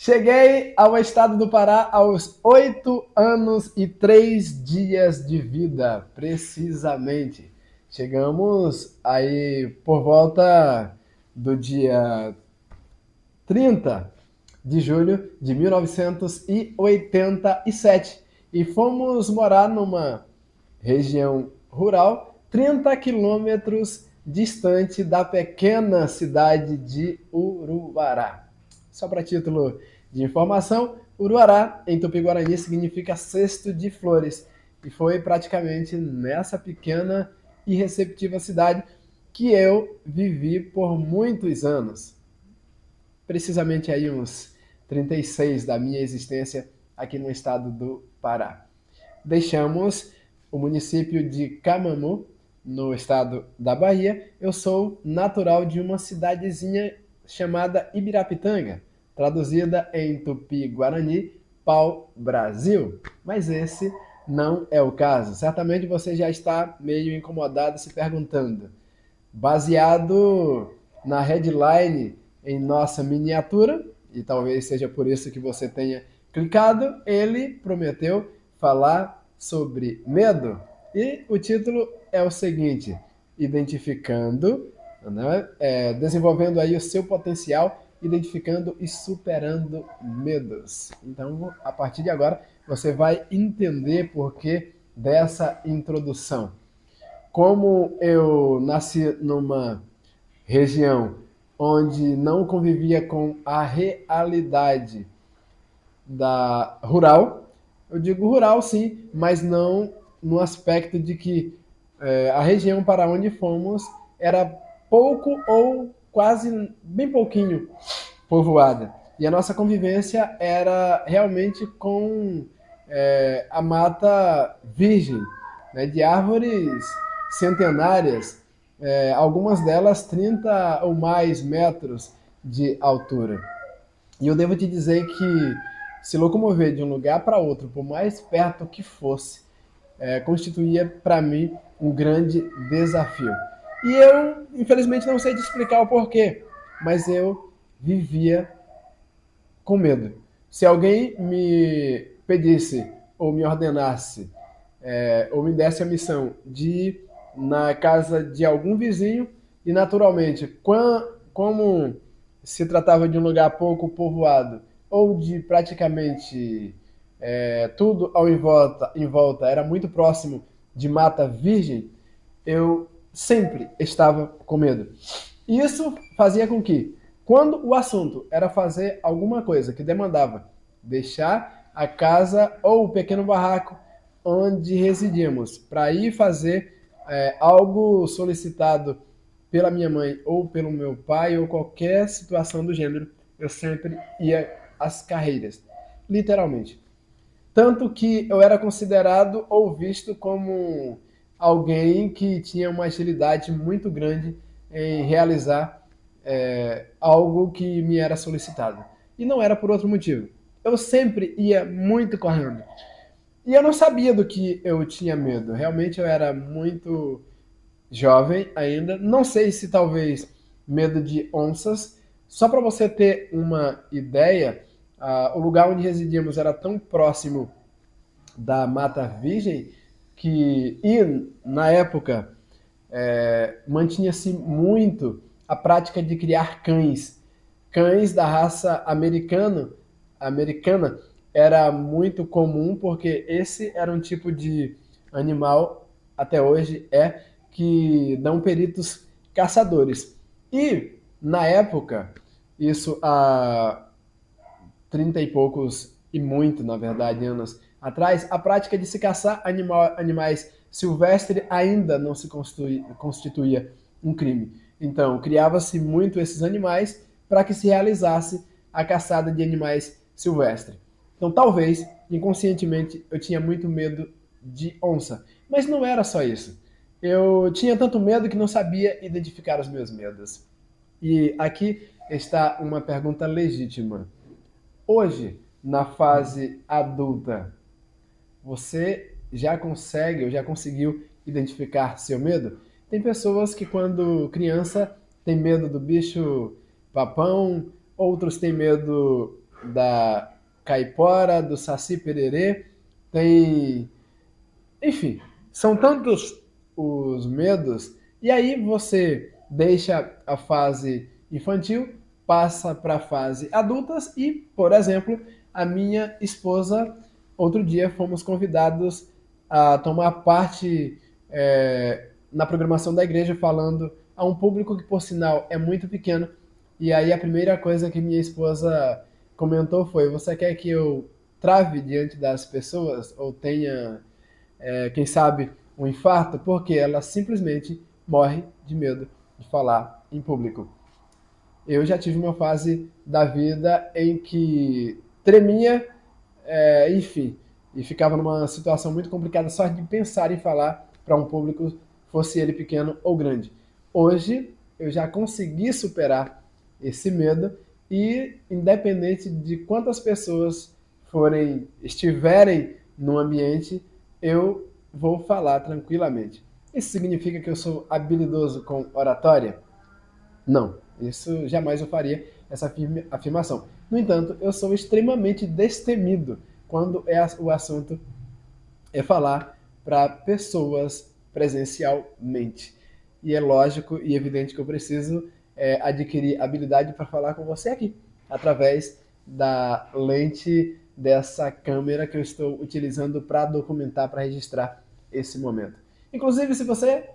Cheguei ao estado do Pará aos 8 anos e 3 dias de vida, precisamente. Chegamos aí por volta do dia 30 de julho de 1987 e fomos morar numa região rural 30 quilômetros distante da pequena cidade de Uruará. Só para título de informação, Uruará, em Tupi-Guarani, significa cesto de flores. E foi praticamente nessa pequena e receptiva cidade que eu vivi por muitos anos. Precisamente aí uns 36 da minha existência aqui no estado do Pará. Deixamos o município de Camamu, no estado da Bahia. Eu sou natural de uma cidadezinha chamada Ibirapitanga, traduzida em Tupi-Guarani, pau-brasil. Mas esse não é o caso. Certamente você já está meio incomodado se perguntando. Baseado na headline em nossa miniatura, e talvez seja por isso que você tenha clicado, ele prometeu falar sobre medo. E o título é o seguinte: identificando, né, desenvolvendo aí o seu potencial, identificando e superando medos. Então, a partir de agora, você vai entender por que dessa introdução. Como eu nasci numa região onde não convivia com a realidade da rural, eu digo rural sim, mas não no aspecto de que a região para onde fomos era pouco ou quase bem pouquinho povoada. E a nossa convivência era realmente com a mata virgem, né, de árvores centenárias, algumas delas 30 ou mais metros de altura. E eu devo te dizer que se locomover de um lugar para outro, por mais perto que fosse, constituía para mim um grande desafio. E eu, infelizmente, não sei te explicar o porquê, mas eu vivia com medo. Se alguém me pedisse ou me ordenasse ou me desse a missão de ir na casa de algum vizinho e, naturalmente, como se tratava de um lugar pouco povoado ou de praticamente tudo em volta era muito próximo de mata virgem, eu sempre estava com medo. E isso fazia com que, quando o assunto era fazer alguma coisa que demandava deixar a casa ou o pequeno barraco onde residíamos para ir fazer algo solicitado pela minha mãe ou pelo meu pai ou qualquer situação do gênero, eu sempre ia às carreiras, literalmente. Tanto que eu era considerado ou visto como alguém que tinha uma agilidade muito grande em realizar algo que me era solicitado. E não era por outro motivo. Eu sempre ia muito correndo. E eu não sabia do que eu tinha medo. Realmente eu era muito jovem ainda. Não sei se talvez medo de onças. Só para você ter uma ideia, o lugar onde residíamos era tão próximo da Mata Virgem e na época mantinha-se muito a prática de criar cães. Cães da raça americana era muito comum porque esse era um tipo de animal, até hoje que dão peritos caçadores. E, na época, isso há 30 e poucos, e muito, na verdade, anos atrás, a prática de se caçar animais silvestres ainda não se constituía um crime. Então, criava-se muito esses animais para que se realizasse a caçada de animais silvestres. Então, talvez, inconscientemente, eu tinha muito medo de onça. Mas não era só isso. Eu tinha tanto medo que não sabia identificar os meus medos. E aqui está uma pergunta legítima. Hoje, na fase adulta, você já consegue ou já conseguiu identificar seu medo? Tem pessoas que quando criança tem medo do bicho papão, outros têm medo da caipora, do saci pererê, tem... Enfim, são tantos os medos, e aí você deixa a fase infantil, passa para a fase adultas e, por exemplo, a minha esposa, outro dia fomos convidados a tomar parte na programação da igreja, falando a um público que, por sinal, é muito pequeno. E aí a primeira coisa que minha esposa comentou foi: você quer que eu trave diante das pessoas ou tenha quem sabe, um infarto, porque ela simplesmente morre de medo de falar em público. Eu já tive uma fase da vida em que tremia, enfim, e ficava numa situação muito complicada só de pensar em falar para um público, fosse ele pequeno ou grande. Hoje eu já consegui superar esse medo e, independente de quantas pessoas estiverem no ambiente, eu vou falar tranquilamente. Isso significa que eu sou habilidoso com oratória? Não, isso jamais eu faria essa afirmação. No entanto, eu sou extremamente destemido quando o assunto é falar para pessoas presencialmente. E é lógico e evidente que eu preciso adquirir habilidade para falar com você aqui, através da lente dessa câmera que eu estou utilizando para documentar, para registrar esse momento. Inclusive, se você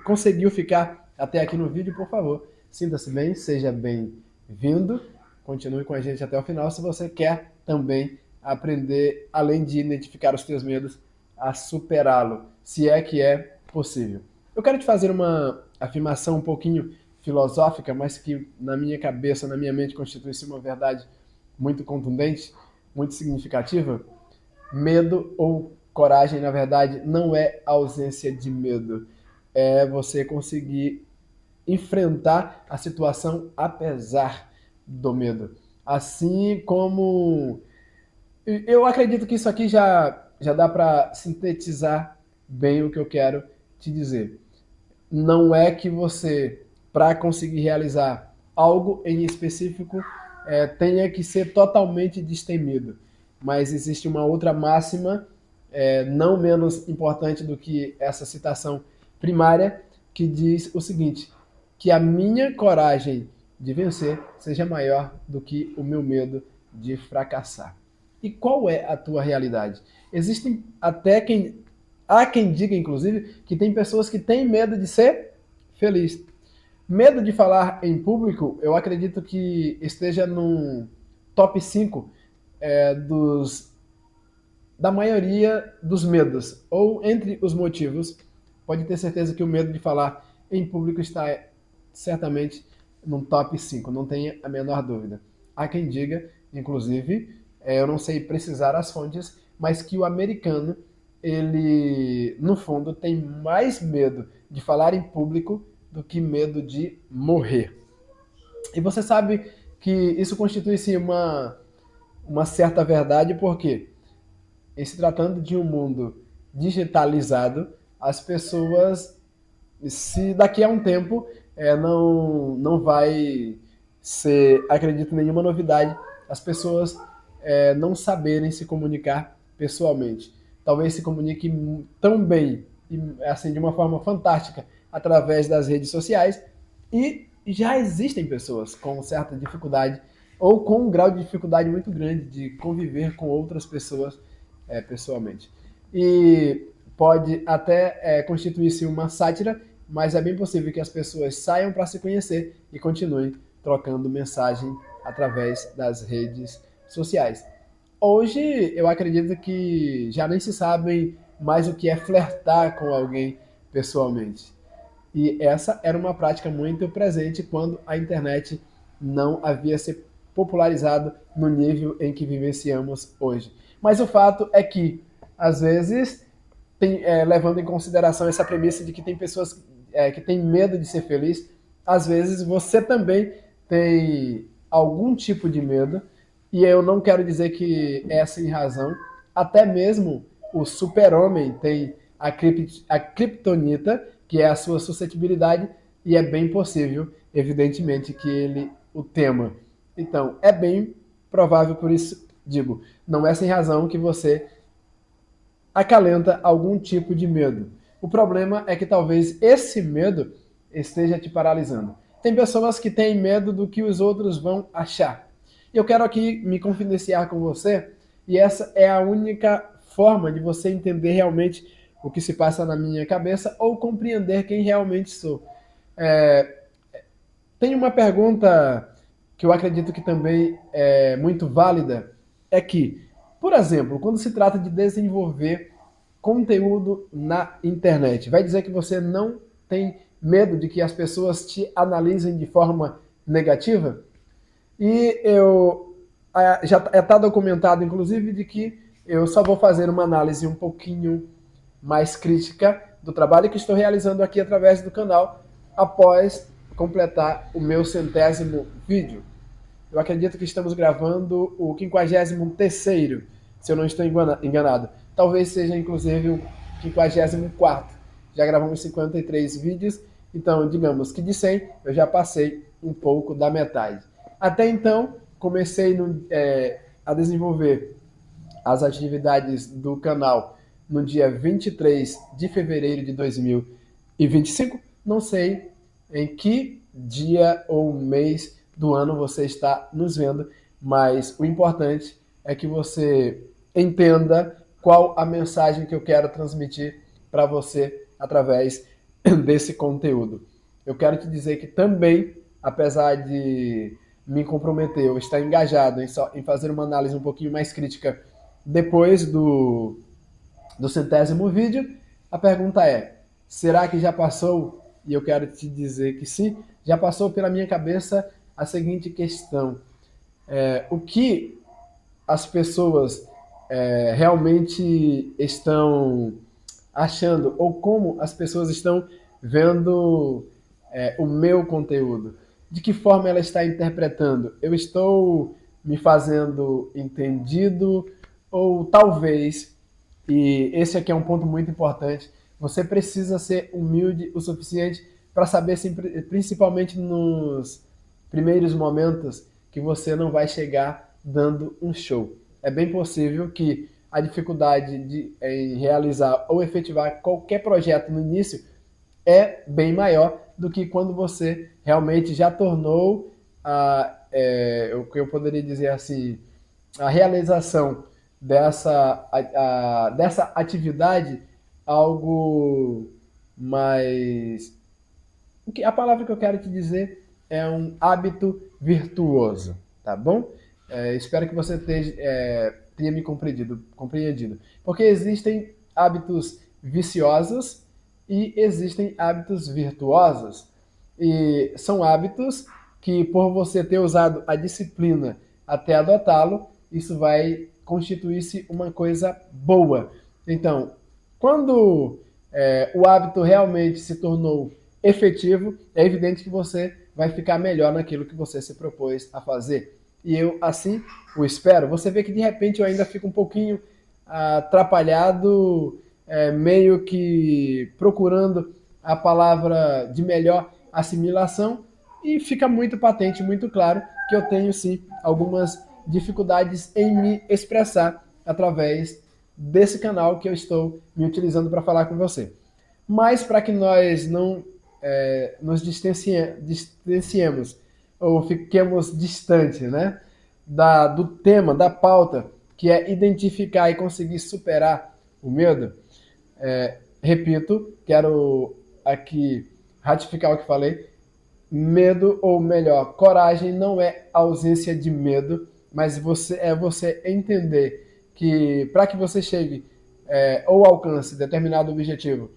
conseguiu ficar até aqui no vídeo, por favor, sinta-se bem, seja bem-vindo, continue com a gente até o final. Se você quer também aprender, além de identificar os teus medos, a superá-lo, se é que é possível. Eu quero te fazer uma afirmação um pouquinho filosófica, mas que na minha cabeça, na minha mente, constitui-se uma verdade muito contundente, muito significativa. Medo ou coragem, na verdade, não é ausência de medo. É você conseguir enfrentar a situação apesar do medo. Assim como... Eu acredito que isso aqui já dá para sintetizar bem o que eu quero te dizer. Não é que você, para conseguir realizar algo em específico, tenha que ser totalmente destemido. Mas existe uma outra máxima, não menos importante do que essa citação primária, que diz o seguinte: que a minha coragem de vencer seja maior do que o meu medo de fracassar. E qual é a tua realidade? Existem até há quem diga, inclusive, que tem pessoas que têm medo de ser feliz. Medo de falar em público, eu acredito que esteja no top 5 da maioria dos medos, ou entre os motivos. Pode ter certeza que o medo de falar em público está certamente no top 5, não tenha a menor dúvida. Há quem diga, inclusive, eu não sei precisar as fontes, mas que o americano, ele, no fundo, tem mais medo de falar em público do que medo de morrer. E você sabe que isso constitui-se uma certa verdade, porque, em se tratando de um mundo digitalizado, as pessoas, se daqui a um tempo, não vai ser, acredito, nenhuma novidade, as pessoas não saberem se comunicar pessoalmente. Talvez se comunique tão bem e assim de uma forma fantástica através das redes sociais, e já existem pessoas com certa dificuldade ou com um grau de dificuldade muito grande de conviver com outras pessoas pessoalmente. E pode até constituir-se uma sátira, mas é bem possível que as pessoas saiam para se conhecer e continuem trocando mensagem através das redes sociais. Hoje, eu acredito que já nem se sabem mais o que é flertar com alguém pessoalmente. E essa era uma prática muito presente quando a internet não havia se popularizado no nível em que vivenciamos hoje. Mas o fato é que, às vezes, levando em consideração essa premissa de que tem pessoas que têm medo de ser feliz, às vezes você também tem algum tipo de medo, e eu não quero dizer que é sem razão. Até mesmo o super-homem tem a kryptonita, que é a sua suscetibilidade, e é bem possível, evidentemente, que ele o tema. Então, é bem provável, por isso digo, não é sem razão que você acalenta algum tipo de medo. O problema é que talvez esse medo esteja te paralisando. Tem pessoas que têm medo do que os outros vão achar. Eu quero aqui me confidenciar com você, e essa é a única forma de você entender realmente o que se passa na minha cabeça ou compreender quem realmente sou. Tem uma pergunta que eu acredito que também é muito válida, é que, por exemplo, quando se trata de desenvolver conteúdo na internet, vai dizer que você não tem medo de que as pessoas te analisem de forma negativa? E já está documentado, inclusive, de que eu só vou fazer uma análise um pouquinho mais crítica do trabalho que estou realizando aqui através do canal após completar o meu 100º vídeo. Eu acredito que estamos gravando o 53º, se eu não estou enganado. Talvez seja, inclusive, o 54º. Já gravamos 53 vídeos, então, digamos que de 100, eu já passei um pouco da metade. Até então, comecei a desenvolver as atividades do canal no dia 23 de fevereiro de 2025. Não sei em que dia ou mês do ano você está nos vendo, mas o importante é que você entenda qual a mensagem que eu quero transmitir para você através desse conteúdo. Eu quero te dizer que também, apesar de me comprometer, eu estar engajado em fazer uma análise um pouquinho mais crítica depois do 100º vídeo, a pergunta é, será que já passou? E eu quero te dizer que sim, já passou pela minha cabeça a seguinte questão. O que as pessoas realmente estão achando, ou como as pessoas estão vendo o meu conteúdo? De que forma ela está interpretando? Eu estou me fazendo entendido? Ou talvez, e esse aqui é um ponto muito importante, você precisa ser humilde o suficiente para saber, principalmente nos primeiros momentos, que você não vai chegar dando um show. É bem possível que a dificuldade em realizar ou efetivar qualquer projeto no início é bem maior do que quando você realmente já tornou o que eu poderia dizer assim, a realização dessa atividade algo mais... A palavra que eu quero te dizer é um hábito virtuoso, tá bom? Espero que você tenha me compreendido. Porque existem hábitos viciosos e existem hábitos virtuosos. E são hábitos que, por você ter usado a disciplina até adotá-lo, isso vai constituir-se uma coisa boa. Então, quando o hábito realmente se tornou efetivo, é evidente que você vai ficar melhor naquilo que você se propôs a fazer. E eu, assim, o espero. Você vê que, de repente, eu ainda fico um pouquinho atrapalhado, meio que procurando a palavra de melhor assimilação, e fica muito patente, muito claro, que eu tenho, sim, algumas dificuldades em me expressar através desse canal que eu estou me utilizando para falar com você. Mas para que nós não nos distanciemos ou fiquemos distantes, né, do tema, da pauta, que é identificar e conseguir superar o medo, repito, quero aqui ratificar o que falei, medo, ou melhor, coragem não é ausência de medo, mas você entender que para que você chegue ou alcance determinado objetivo,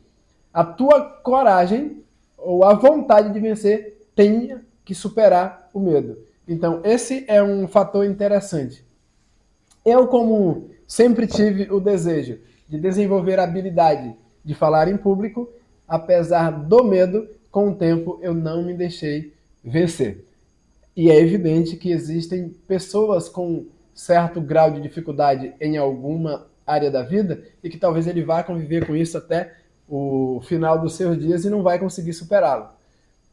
a tua coragem ou a vontade de vencer tenha que superar o medo. Então, esse é um fator interessante. Eu, como sempre tive o desejo de desenvolver a habilidade de falar em público, apesar do medo, com o tempo eu não me deixei vencer. E é evidente que existem pessoas com certo grau de dificuldade em alguma área da vida e que talvez ele vá conviver com isso até o final dos seus dias e não vai conseguir superá-lo.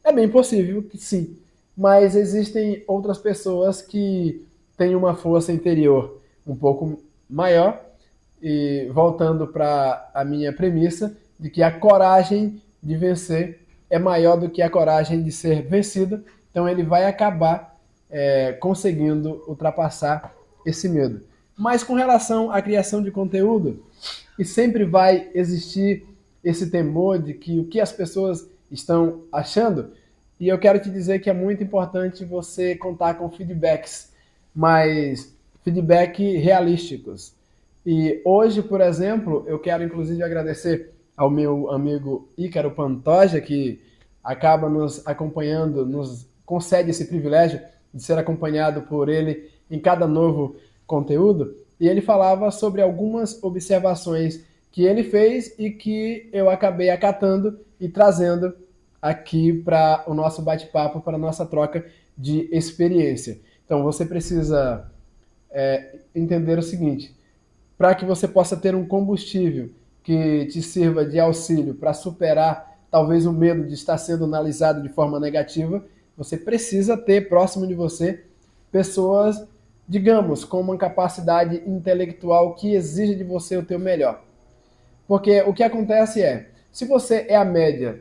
É bem possível que sim, mas existem outras pessoas que tem uma força interior um pouco maior. E voltando para a minha premissa de que a coragem de vencer é maior do que a coragem de ser vencido, então ele vai acabar conseguindo ultrapassar esse medo. Mas com relação à criação de conteúdo, e sempre vai existir esse temor de que o que as pessoas estão achando, e eu quero te dizer que é muito importante você contar com feedbacks, mas feedback realísticos. E hoje, por exemplo, eu quero inclusive agradecer ao meu amigo Ícaro Pantoja, que acaba nos acompanhando, nos concede esse privilégio de ser acompanhado por ele em cada novo conteúdo. E ele falava sobre algumas observações que ele fez e que eu acabei acatando e trazendo aqui para o nosso bate-papo, para a nossa troca de experiência. Então, você precisa entender o seguinte: para que você possa ter um combustível que te sirva de auxílio para superar talvez o medo de estar sendo analisado de forma negativa, você precisa ter próximo de você pessoas, digamos, com uma capacidade intelectual que exige de você o teu melhor. Porque o que acontece se você é a média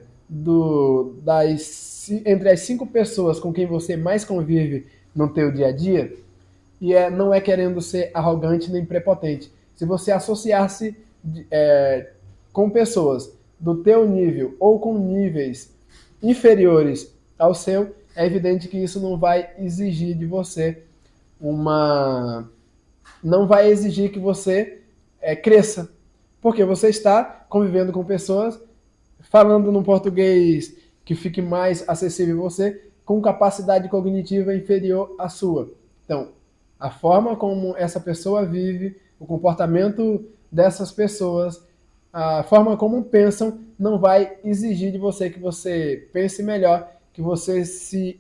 entre as 5 pessoas com quem você mais convive no teu dia a dia, e não é querendo ser arrogante nem prepotente, se você associar-se com pessoas do teu nível ou com níveis inferiores ao seu, é evidente que isso não vai exigir de você não vai exigir que você cresça, porque você está convivendo com pessoas falando num português que fique mais acessível a você, com capacidade cognitiva inferior à sua. Então, a forma como essa pessoa vive, o comportamento dessas pessoas, a forma como pensam, não vai exigir de você que você pense melhor, que você se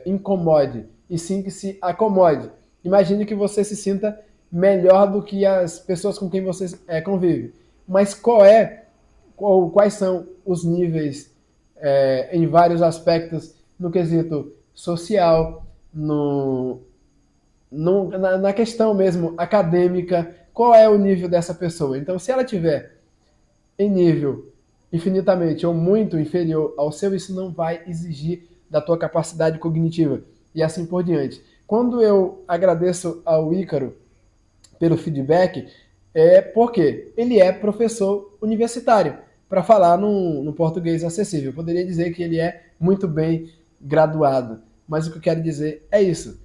incomode, e sim que se acomode. Imagine que você se sinta melhor do que as pessoas com quem você convive. Mas quais são os níveis em vários aspectos, no quesito social, na questão mesmo acadêmica, qual é o nível dessa pessoa? Então, se ela tiver em nível infinitamente ou muito inferior ao seu, isso não vai exigir da tua capacidade cognitiva, e assim por diante. Quando eu agradeço ao Ícaro pelo feedback, é porque ele é professor universitário, para falar no português acessível. Eu poderia dizer que ele é muito bem graduado, mas o que eu quero dizer é isso.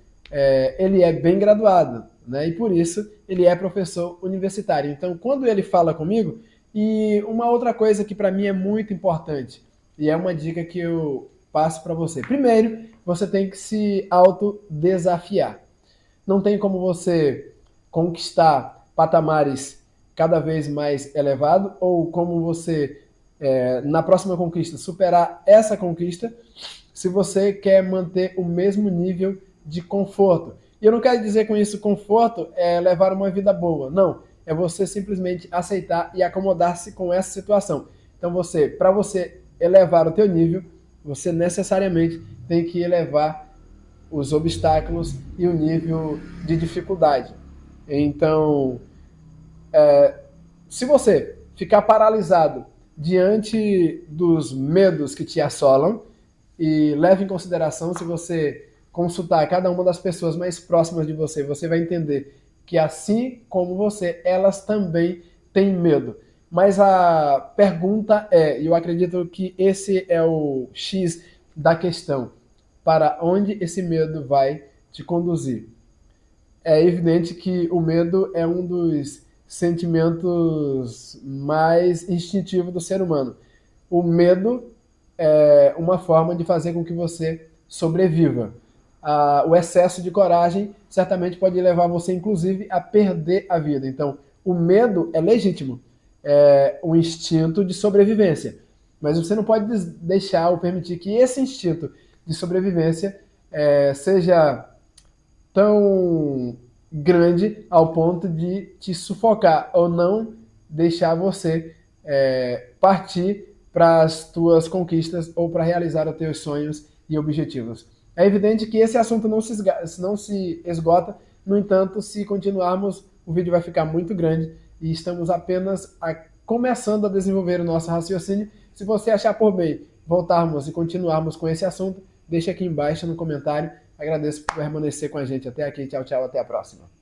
Ele é bem graduado, né? E por isso ele é professor universitário. Então, quando ele fala comigo, e uma outra coisa que para mim é muito importante, e é uma dica que eu passo para você. Primeiro, você tem que se autodesafiar. Não tem como você conquistar patamares cada vez mais elevados, ou como você, na próxima conquista, superar essa conquista, se você quer manter o mesmo nível de conforto. E eu não quero dizer com isso conforto é levar uma vida boa. Não, é você simplesmente aceitar e acomodar-se com essa situação. Então, para você elevar o teu nível, você necessariamente tem que elevar os obstáculos e o nível de dificuldade. Então, se você ficar paralisado diante dos medos que te assolam, e leve em consideração, se você consultar cada uma das pessoas mais próximas de você, você vai entender que assim como você, elas também têm medo. Mas a pergunta e eu acredito que esse é o X da questão, para onde esse medo vai te conduzir? É evidente que o medo é um dos sentimentos mais instintivos do ser humano. O medo é uma forma de fazer com que você sobreviva. O excesso de coragem certamente pode levar você, inclusive, a perder a vida. Então, o medo é legítimo, é um instinto de sobrevivência. Mas você não pode deixar ou permitir que esse instinto de sobrevivência seja tão grande ao ponto de te sufocar, ou não deixar você partir para as tuas conquistas ou para realizar os teus sonhos e objetivos. É evidente que esse assunto não se esgota, no entanto, se continuarmos, o vídeo vai ficar muito grande e estamos apenas começando a desenvolver o nosso raciocínio. Se você achar por bem voltarmos e continuarmos com esse assunto, deixa aqui embaixo no comentário. Agradeço por permanecer com a gente até aqui. Tchau, tchau, até a próxima.